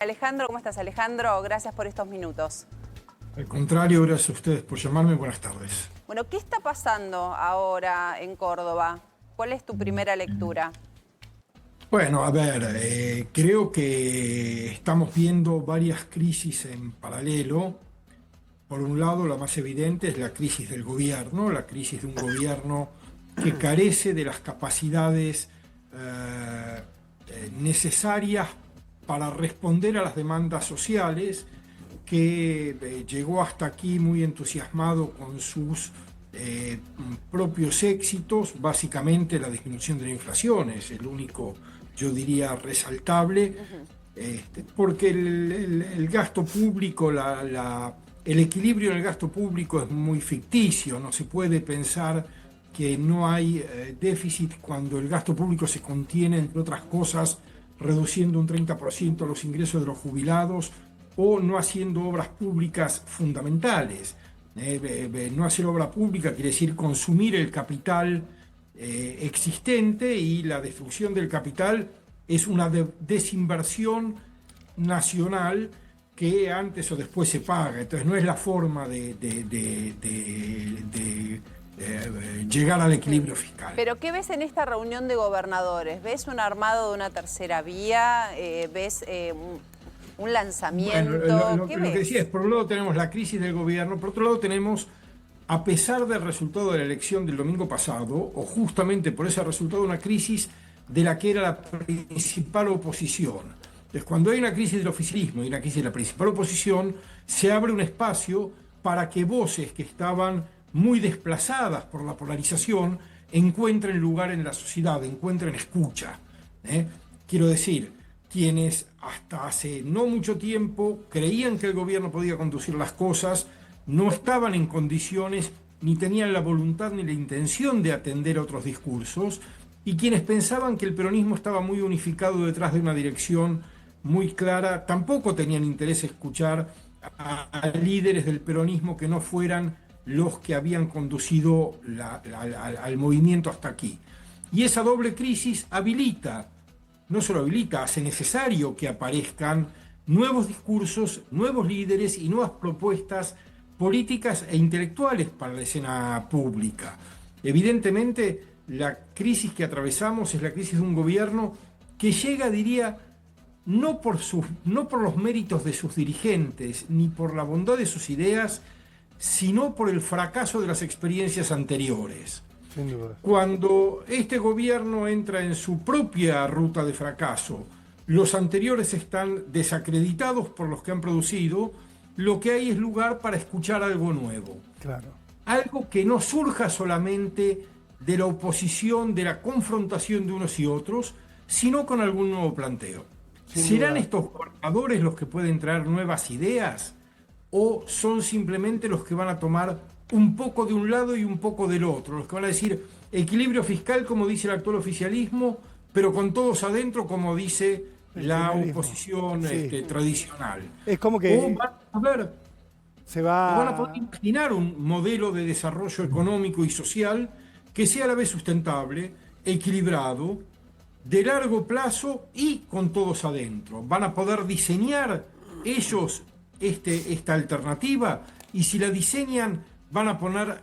Alejandro, ¿cómo estás, Alejandro? Gracias por estos minutos. Al contrario, gracias a ustedes por llamarme. Buenas tardes. Bueno, ¿qué está pasando ahora en Córdoba? ¿Cuál es tu primera lectura? Bueno, a ver, creo que estamos viendo varias crisis en paralelo. Por un lado, la más evidente es la crisis del gobierno, la crisis de un gobierno que carece de las capacidades necesarias para responder a las demandas sociales, que llegó hasta aquí muy entusiasmado con sus propios éxitos. Básicamente la disminución de la inflación es el único, yo diría, resaltable, porque el gasto público, el equilibrio en el gasto público es muy ficticio. No se puede pensar que no hay déficit cuando el gasto público se contiene, entre otras cosas, reduciendo un 30% los ingresos de los jubilados o no haciendo obras públicas fundamentales. No hacer obra pública quiere decir consumir el capital existente, y la destrucción del capital es una desinversión nacional que antes o después se paga. Entonces no es la forma de llegar al equilibrio fiscal. ¿Pero qué ves en esta reunión de gobernadores? ¿Ves un armado de una tercera vía? ¿Ves un lanzamiento? Bueno, lo ¿Qué que ves? decía es, por un lado tenemos la crisis del gobierno, por otro lado tenemos, a pesar del resultado de la elección del domingo pasado, o justamente por ese resultado, una crisis de la que era la principal oposición. Entonces, cuando hay una crisis del oficialismo y una crisis de la principal oposición, se abre un espacio para que voces que estaban muy desplazadas por la polarización encuentren lugar en la sociedad, encuentren escucha. Quiero decir, quienes hasta hace no mucho tiempo creían que el gobierno podía conducir las cosas, no estaban en condiciones, ni tenían la voluntad ni la intención de atender a otros discursos, y quienes pensaban que el peronismo estaba muy unificado detrás de una dirección muy clara, tampoco tenían interés en escuchar a líderes del peronismo que no fueran los que habían conducido al movimiento hasta aquí. Y esa doble crisis no solo habilita, hace necesario que aparezcan nuevos discursos, nuevos líderes y nuevas propuestas políticas e intelectuales para la escena pública. Evidentemente, la crisis que atravesamos es la crisis de un gobierno que llega, diría, no por los méritos de sus dirigentes, ni por la bondad de sus ideas, sino por el fracaso de las experiencias anteriores. Sin duda. Cuando este gobierno entra en su propia ruta de fracaso, los anteriores están desacreditados por los que han producido, lo que hay es lugar para escuchar algo nuevo. Claro. Algo que no surja solamente de la oposición, de la confrontación de unos y otros, sino con algún nuevo planteo. ¿Serán estos gobernadores los que pueden traer nuevas ideas? ¿O son simplemente los que van a tomar un poco de un lado y un poco del otro? Los que van a decir equilibrio fiscal, como dice el actual oficialismo, pero con todos adentro, como dice la oposición tradicional. Es como que o van a ver, van a poder imaginar un modelo de desarrollo económico y social que sea a la vez sustentable, equilibrado, de largo plazo y con todos adentro. Van a poder diseñar ellos esta alternativa, y si la diseñan van a poder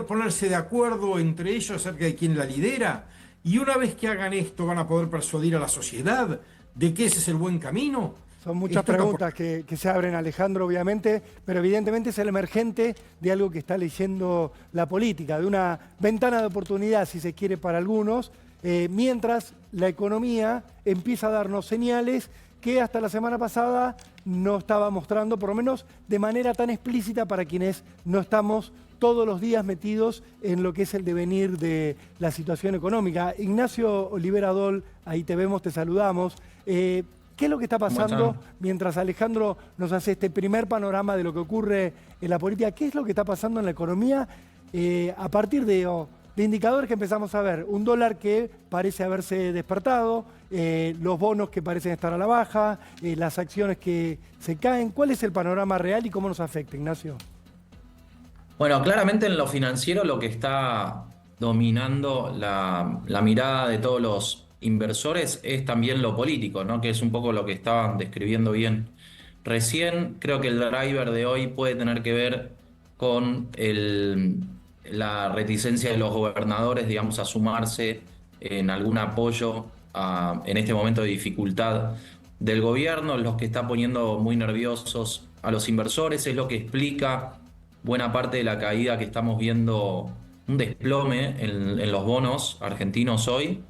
ponerse de acuerdo entre ellos acerca de quién la lidera, y una vez que hagan esto van a poder persuadir a la sociedad de que ese es el buen camino. son muchas preguntas que se abren, Alejandro, obviamente, pero evidentemente es el emergente de algo que está leyendo la política, de una ventana de oportunidad, si se quiere, para algunos, mientras la economía empieza a darnos señales que hasta la semana pasada no estaba mostrando, por lo menos de manera tan explícita para quienes no estamos todos los días metidos en lo que es el devenir de la situación económica. Ignacio Olivera Dol, ahí te vemos, te saludamos. ¿Qué es lo que está pasando mientras Alejandro nos hace este primer panorama de lo que ocurre en la política? ¿Qué es lo que está pasando en la economía a partir de indicadores que empezamos a ver? Un dólar que parece haberse despertado, los bonos que parecen estar a la baja, las acciones que se caen. ¿Cuál es el panorama real y cómo nos afecta, Ignacio? Bueno, claramente en lo financiero lo que está dominando la mirada de todos los inversores es también lo político, ¿no? Que es un poco lo que estaban describiendo bien recién. Creo que el driver de hoy puede tener que ver con la reticencia de los gobernadores, digamos, a sumarse en algún apoyo en este momento de dificultad del gobierno, los que está poniendo muy nerviosos a los inversores, es lo que explica buena parte de la caída que estamos viendo, un desplome en los bonos argentinos hoy,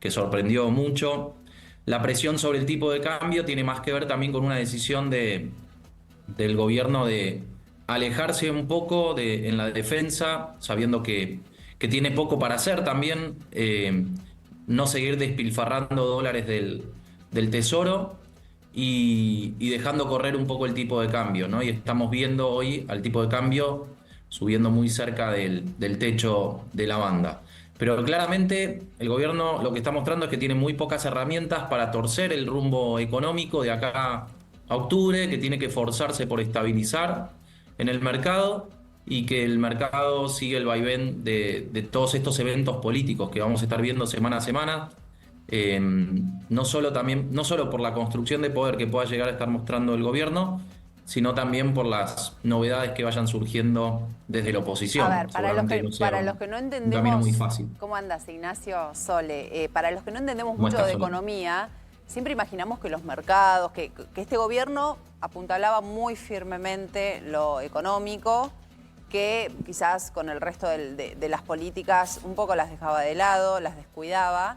que sorprendió mucho. La presión sobre el tipo de cambio tiene más que ver también con una decisión del gobierno de alejarse un poco en la defensa, sabiendo que tiene poco para hacer también, no seguir despilfarrando dólares del Tesoro y dejando correr un poco el tipo de cambio, ¿no? Y estamos viendo hoy al tipo de cambio subiendo muy cerca del techo de la banda. Pero claramente el gobierno lo que está mostrando es que tiene muy pocas herramientas para torcer el rumbo económico de acá a octubre, que tiene que esforzarse por estabilizar en el mercado y que el mercado sigue el vaivén de todos estos eventos políticos que vamos a estar viendo semana a semana. No solo por la construcción de poder que pueda llegar a estar mostrando el gobierno, sino también por las novedades que vayan surgiendo desde la oposición. A ver, para los que no un camino entendemos, muy fácil. ¿cómo andas, Ignacio Sole? Para los que no entendemos ¿Cómo mucho estás, de Sole? economía, siempre imaginamos que los mercados, que este gobierno apuntalaba muy firmemente lo económico, que quizás con el resto de las políticas un poco las dejaba de lado, las descuidaba.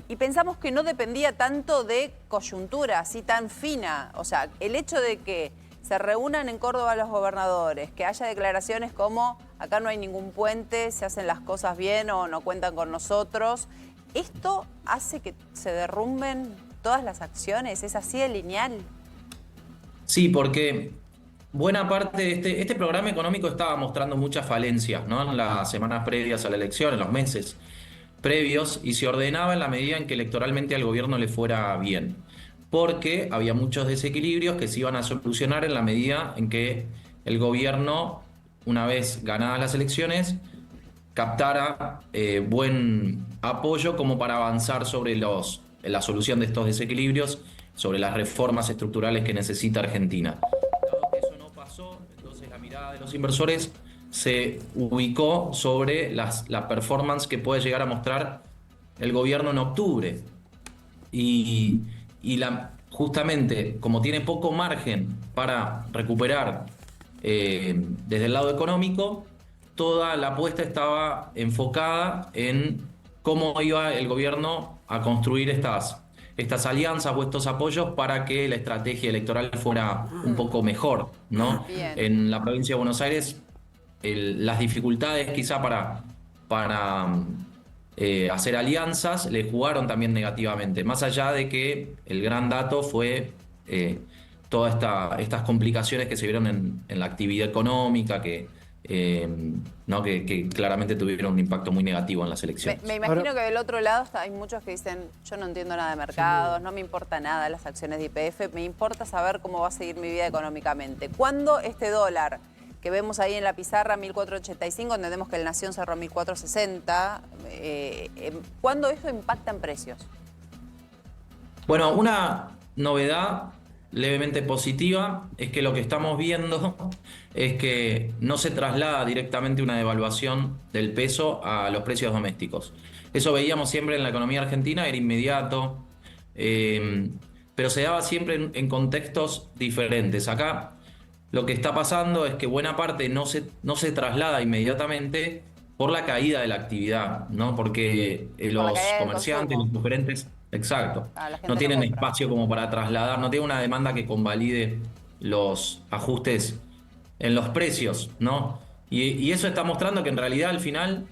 Y pensamos que no dependía tanto de coyuntura así tan fina. O sea, el hecho de que se reúnan en Córdoba los gobernadores, que haya declaraciones como acá no hay ningún puente, se hacen las cosas bien o no cuentan con nosotros, ¿esto hace que se derrumben todas las acciones? ¿Es así de lineal? Sí, porque buena parte de este programa económico estaba mostrando muchas falencias, ¿no? En las semanas previas a la elección, en los meses previos, y se ordenaba en la medida en que electoralmente al gobierno le fuera bien, porque había muchos desequilibrios que se iban a solucionar en la medida en que el gobierno, una vez ganadas las elecciones, captara buen apoyo como para avanzar sobre la solución de estos desequilibrios, sobre las reformas estructurales que necesita Argentina. Dado que eso no pasó, entonces la mirada de los inversores se ubicó sobre la performance que puede llegar a mostrar el gobierno en octubre. Y justamente, como tiene poco margen para recuperar desde el lado económico, toda la apuesta estaba enfocada en cómo iba el gobierno a construir estas alianzas o estos apoyos para que la estrategia electoral fuera un poco mejor, ¿no? Bien. En la provincia de Buenos Aires, las dificultades quizá para hacer alianzas le jugaron también negativamente, más allá de que el gran dato fue todas estas complicaciones que se vieron en la actividad económica, ¿no? que claramente tuvieron un impacto muy negativo en las elecciones. Me imagino que del otro lado hay muchos que dicen, yo no entiendo nada de mercados, no me importa nada las acciones de YPF, me importa saber cómo va a seguir mi vida económicamente. ¿Cuándo este dólar que vemos ahí en la pizarra, 1.485, entendemos que el Nación cerró 1.460, ¿cuándo esto impacta en precios? Bueno, una novedad levemente positiva es que lo que estamos viendo es que no se traslada directamente una devaluación del peso a los precios domésticos. Eso veíamos siempre en la economía argentina, era inmediato, pero se daba siempre en contextos diferentes. Acá lo que está pasando es que buena parte no se traslada inmediatamente por la caída de la actividad, ¿no? Porque los comerciantes, los diferentes, exacto, no tienen espacio como para trasladar, no tienen una demanda que convalide los ajustes en los precios, ¿no? Y eso está mostrando que en realidad al final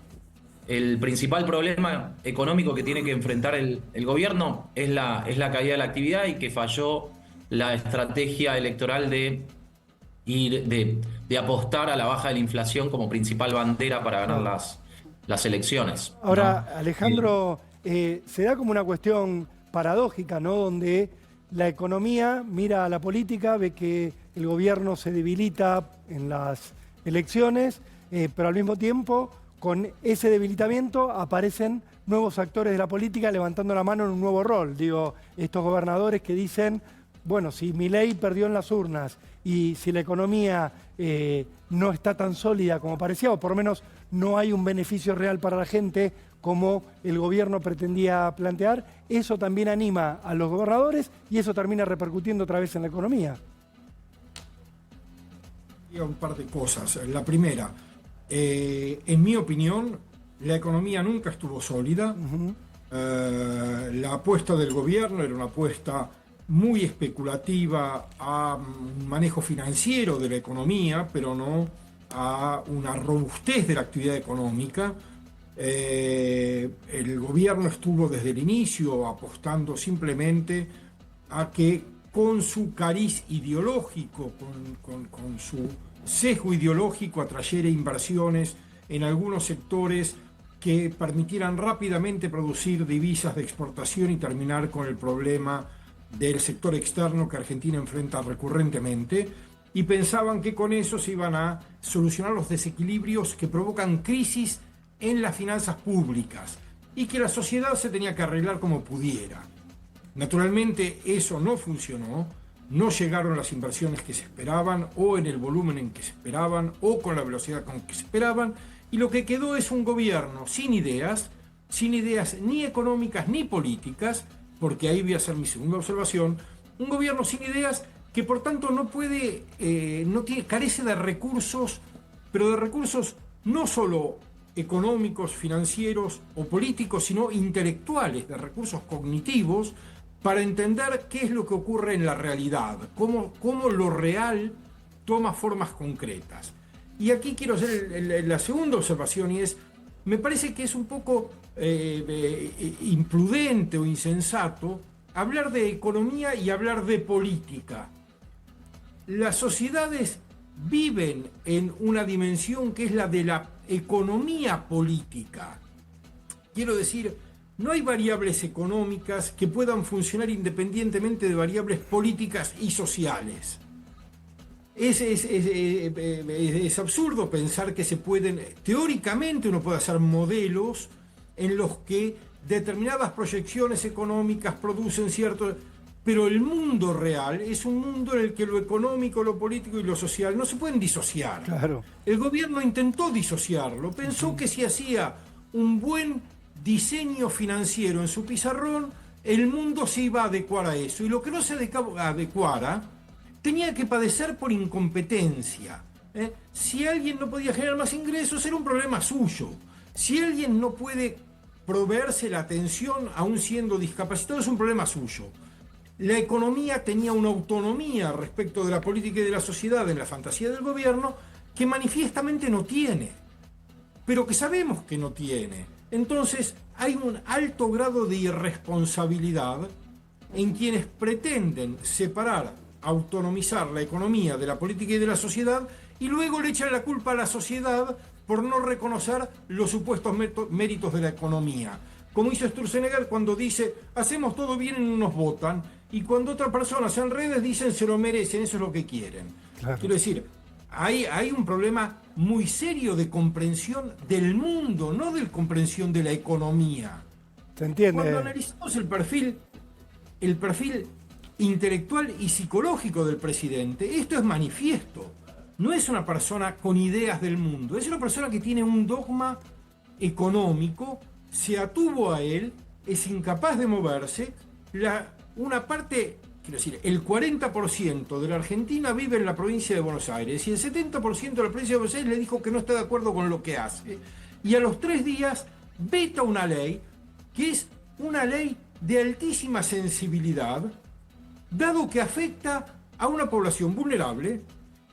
el principal problema económico que tiene que enfrentar el gobierno es la caída de la actividad y que falló la estrategia electoral de apostar a la baja de la inflación como principal bandera para ganar las elecciones, ¿no? Ahora, Alejandro, se da como una cuestión paradójica, ¿no? Donde la economía mira a la política, ve que el gobierno se debilita en las elecciones, pero al mismo tiempo, con ese debilitamiento aparecen nuevos actores de la política levantando la mano en un nuevo rol. Digo, estos gobernadores que dicen, bueno, si Milei perdió en las urnas y si la economía no está tan sólida como parecía, o por lo menos no hay un beneficio real para la gente como el gobierno pretendía plantear, eso también anima a los gobernadores y eso termina repercutiendo otra vez en la economía. Un par de cosas. La primera, en mi opinión, la economía nunca estuvo sólida. La apuesta del gobierno era una apuesta muy especulativa a un manejo financiero de la economía, pero no a una robustez de la actividad económica. El gobierno estuvo desde el inicio apostando simplemente a que con su cariz ideológico, con su sesgo ideológico, atrayera inversiones en algunos sectores que permitieran rápidamente producir divisas de exportación y terminar con el problema del sector externo que Argentina enfrenta recurrentemente, y pensaban que con eso se iban a solucionar los desequilibrios que provocan crisis en las finanzas públicas y que la sociedad se tenía que arreglar como pudiera. Naturalmente eso no funcionó, no llegaron las inversiones que se esperaban o en el volumen en que se esperaban o con la velocidad con que se esperaban, y lo que quedó es un gobierno sin ideas ni económicas ni políticas, porque ahí voy a hacer mi segunda observación, un gobierno sin ideas que por tanto no puede, carece de recursos, pero de recursos no solo económicos, financieros o políticos, sino intelectuales, de recursos cognitivos, para entender qué es lo que ocurre en la realidad, cómo lo real toma formas concretas. Y aquí quiero hacer la segunda observación, y es, me parece que es un poco imprudente o insensato hablar de economía y hablar de política. Las sociedades viven en una dimensión que es la de la economía política. Quiero decir, no hay variables económicas que puedan funcionar independientemente de variables políticas y sociales. Es absurdo pensar que se pueden, teóricamente uno puede hacer modelos en los que determinadas proyecciones económicas producen cierto, pero el mundo real es un mundo en el que lo económico, lo político y lo social no se pueden disociar. Claro. El gobierno intentó disociarlo, pensó que si hacía un buen diseño financiero en su pizarrón, el mundo se iba a adecuar a eso, y lo que no se adecuara tenía que padecer por incompetencia. Si alguien no podía generar más ingresos, era un problema suyo. Si alguien no puede proveerse la atención aún siendo discapacitado, es un problema suyo. La economía tenía una autonomía respecto de la política y de la sociedad en la fantasía del gobierno que manifiestamente no tiene, pero que sabemos que no tiene. Entonces hay un alto grado de irresponsabilidad en quienes pretenden separar, autonomizar la economía de la política y de la sociedad, y luego le echan la culpa a la sociedad por no reconocer los supuestos méritos de la economía. Como hizo Sturzenegger cuando dice, hacemos todo bien y no nos votan, y cuando otra persona se en redes dicen, se lo merecen, eso es lo que quieren. Claro. Quiero decir, hay un problema muy serio de comprensión del mundo, no de comprensión de la economía. ¿Se entiende? Cuando analizamos el perfil intelectual y psicológico del presidente, esto es manifiesto. No es una persona con ideas del mundo, es una persona que tiene un dogma económico, se atuvo a él, es incapaz de moverse. Una parte, quiero decir, el 40% de la Argentina vive en la provincia de Buenos Aires y el 70% de la provincia de Buenos Aires le dijo que no está de acuerdo con lo que hace. Y a los 3 días veta una ley que es una ley de altísima sensibilidad, dado que afecta a una población vulnerable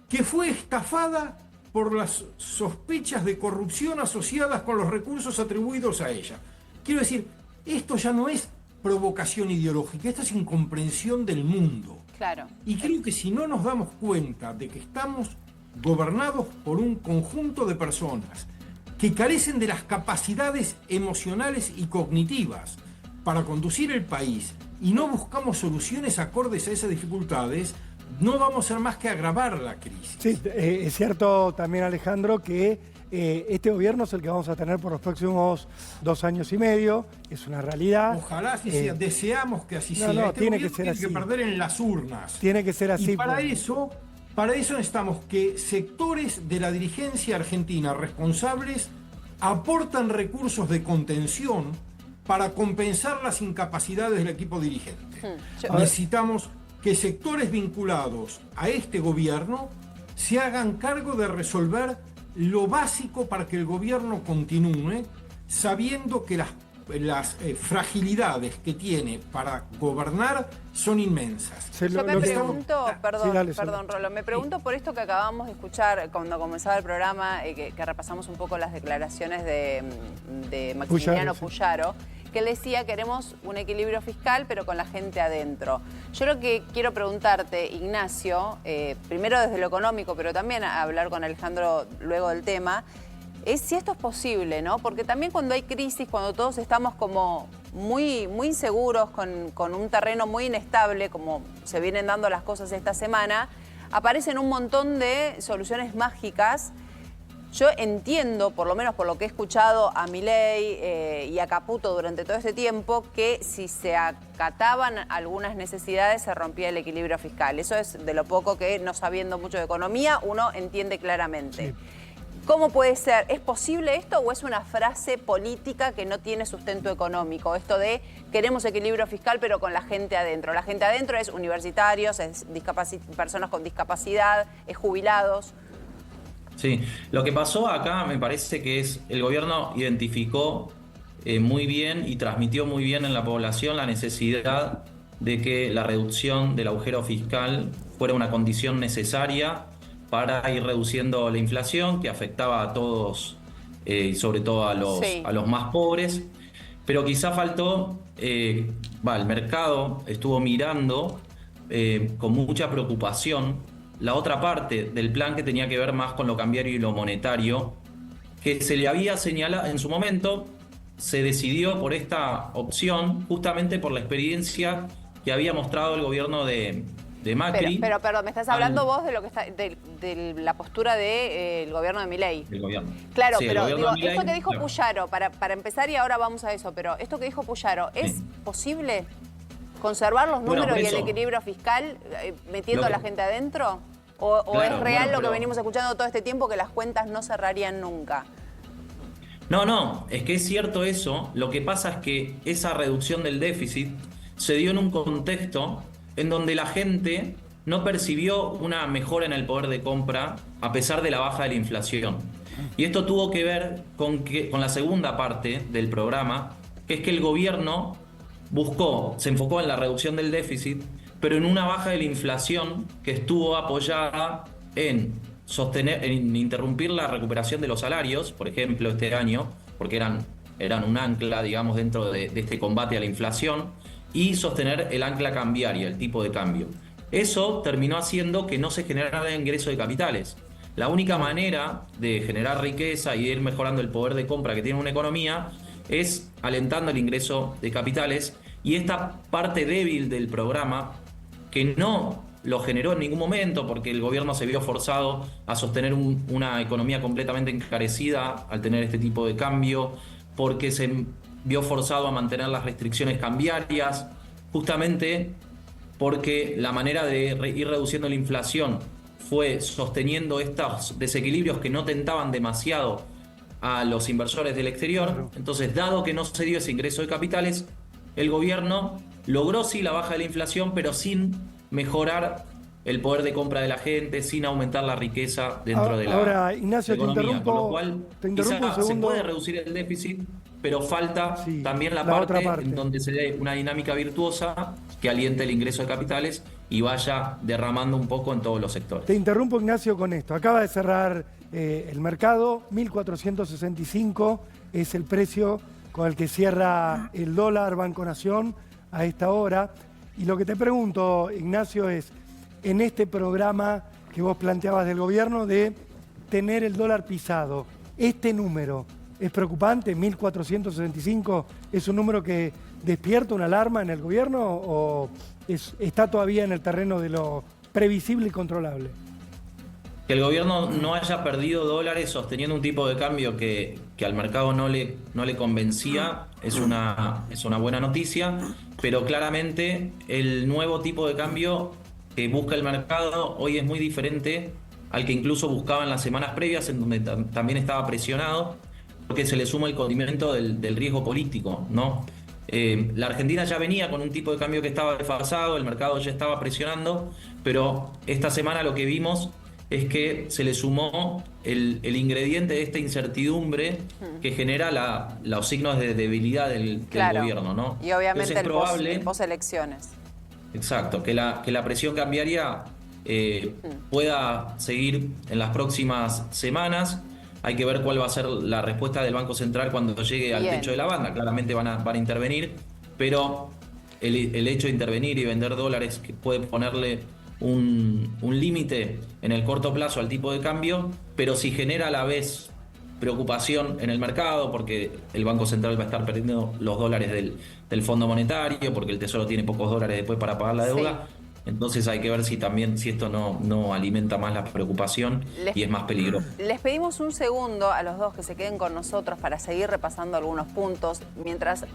que fue estafada por las sospechas de corrupción asociadas con los recursos atribuidos a ella. Quiero decir, esto ya no es provocación ideológica, esto es incomprensión del mundo. Claro. Y creo que si no nos damos cuenta de que estamos gobernados por un conjunto de personas que carecen de las capacidades emocionales y cognitivas para conducir el país y no buscamos soluciones acordes a esas dificultades, no vamos a hacer más que agravar la crisis. Sí, es cierto también, Alejandro, que este gobierno es el que vamos a tener por los próximos 2 años y medio, es una realidad. Ojalá así sea, deseamos que así sea. No, Este tiene que gobierno ser tiene así. que perder en las urnas. Tiene que ser así. Y para eso necesitamos que sectores de la dirigencia argentina responsables aportan recursos de contención para compensar las incapacidades del equipo dirigente. Necesitamos que sectores vinculados a este gobierno se hagan cargo de resolver lo básico para que el gobierno continúe, sabiendo que las fragilidades que tiene para gobernar son inmensas. Yo me pregunto, Sí, perdón, Rolo, me pregunto por esto que acabamos de escuchar cuando comenzaba el programa, que repasamos un poco las declaraciones de Maximiliano Puyaro, que él decía: queremos un equilibrio fiscal, pero con la gente adentro. Yo lo que quiero preguntarte, Ignacio, primero desde lo económico, pero también a hablar con Alejandro luego del tema, es si esto es posible, ¿no? Porque también cuando hay crisis, cuando todos estamos como muy inseguros, con un terreno muy inestable, como se vienen dando las cosas esta semana, aparecen un montón de soluciones mágicas. Yo entiendo, por lo menos por lo que he escuchado a Milei y a Caputo durante todo este tiempo, que si se acataban algunas necesidades se rompía el equilibrio fiscal. Eso es de lo poco que, no sabiendo mucho de economía, uno entiende claramente. Sí. ¿Cómo puede ser? ¿Es posible esto o es una frase política que no tiene sustento económico? Esto de queremos equilibrio fiscal pero con la gente adentro. La gente adentro es universitarios, es personas con discapacidad, es jubilados. Sí, lo que pasó acá me parece que es el gobierno identificó muy bien y transmitió muy bien en la población la necesidad de que la reducción del agujero fiscal fuera una condición necesaria para ir reduciendo la inflación que afectaba a todos, sobre todo a los más pobres. Pero quizá faltó, el mercado estuvo mirando con mucha preocupación la otra parte del plan que tenía que ver más con lo cambiario y lo monetario, que se le había señalado en su momento, se decidió por esta opción justamente por la experiencia que había mostrado el gobierno de Macri. Pero perdón, me estás hablando vos de lo que está de la postura del gobierno de Milei. Del gobierno. Claro, sí, pero digo, Milei, esto que dijo claro. Puyaro, para empezar y ahora vamos a eso, pero esto que dijo Puyaro, ¿es posible conservar los números y el equilibrio fiscal metiendo a la gente adentro? ¿O claro, es real lo que venimos escuchando todo este tiempo, que las cuentas no cerrarían nunca? No, es que es cierto eso. Lo que pasa es que esa reducción del déficit se dio en un contexto en donde la gente no percibió una mejora en el poder de compra a pesar de la baja de la inflación. Y esto tuvo que ver con la segunda parte del programa, que es que el gobierno se enfocó en la reducción del déficit, pero en una baja de la inflación que estuvo apoyada en interrumpir la recuperación de los salarios, por ejemplo, este año, porque eran un ancla, digamos, dentro de este combate a la inflación, y sostener el ancla cambiaria, el tipo de cambio. Eso terminó haciendo que no se generara ingreso de capitales. La única manera de generar riqueza y de ir mejorando el poder de compra que tiene una economía es alentando el ingreso de capitales, y esta parte débil del programa, que no lo generó en ningún momento porque el gobierno se vio forzado a sostener una economía completamente encarecida al tener este tipo de cambio, porque se vio forzado a mantener las restricciones cambiarias, justamente porque la manera de ir reduciendo la inflación fue sosteniendo estos desequilibrios que no tentaban demasiado a los inversores del exterior. Entonces, dado que no se dio ese ingreso de capitales, el gobierno logró sí la baja de la inflación, pero sin mejorar el poder de compra de la gente, sin aumentar la riqueza dentro de la Ahora, Ignacio, economía. te interrumpo, Con lo cual, un segundo. se puede reducir el déficit, pero falta también la parte en donde se dé una dinámica virtuosa que aliente el ingreso de capitales y vaya derramando un poco en todos los sectores. Te interrumpo, Ignacio, con esto. Acaba de cerrar el mercado, 1.465 es el precio con el que cierra el dólar Banco Nación a esta hora. Y lo que te pregunto, Ignacio, es, en este programa que vos planteabas del gobierno de tener el dólar pisado, ¿este número es preocupante? 1.465, ¿es un número que despierta una alarma en el gobierno o está todavía en el terreno de lo previsible y controlable? Que el gobierno no haya perdido dólares sosteniendo un tipo de cambio que al mercado no le convencía es una buena noticia, pero claramente el nuevo tipo de cambio que busca el mercado hoy es muy diferente al que incluso buscaba en las semanas previas, en donde también estaba presionado, porque se le suma el condimento del riesgo político, ¿no? La Argentina ya venía con un tipo de cambio que estaba desfasado, el mercado ya estaba presionando, pero esta semana lo que vimos es que se le sumó el ingrediente de esta incertidumbre que genera los signos de debilidad del gobierno, ¿no? Y obviamente Entonces es probable, el post-elecciones. exacto, que la presión cambiaria pueda seguir en las próximas semanas. Hay que ver cuál va a ser la respuesta del Banco Central cuando llegue al techo de la banda. Claramente van a intervenir, pero el hecho de intervenir y vender dólares que puede ponerle un límite en el corto plazo al tipo de cambio, pero si genera a la vez preocupación en el mercado, porque el Banco Central va a estar perdiendo los dólares del Fondo Monetario, porque el Tesoro tiene pocos dólares después para pagar la deuda. Sí. Entonces hay que ver si esto no alimenta más la preocupación y es más peligroso. Les pedimos un segundo a los dos que se queden con nosotros para seguir repasando algunos puntos mientras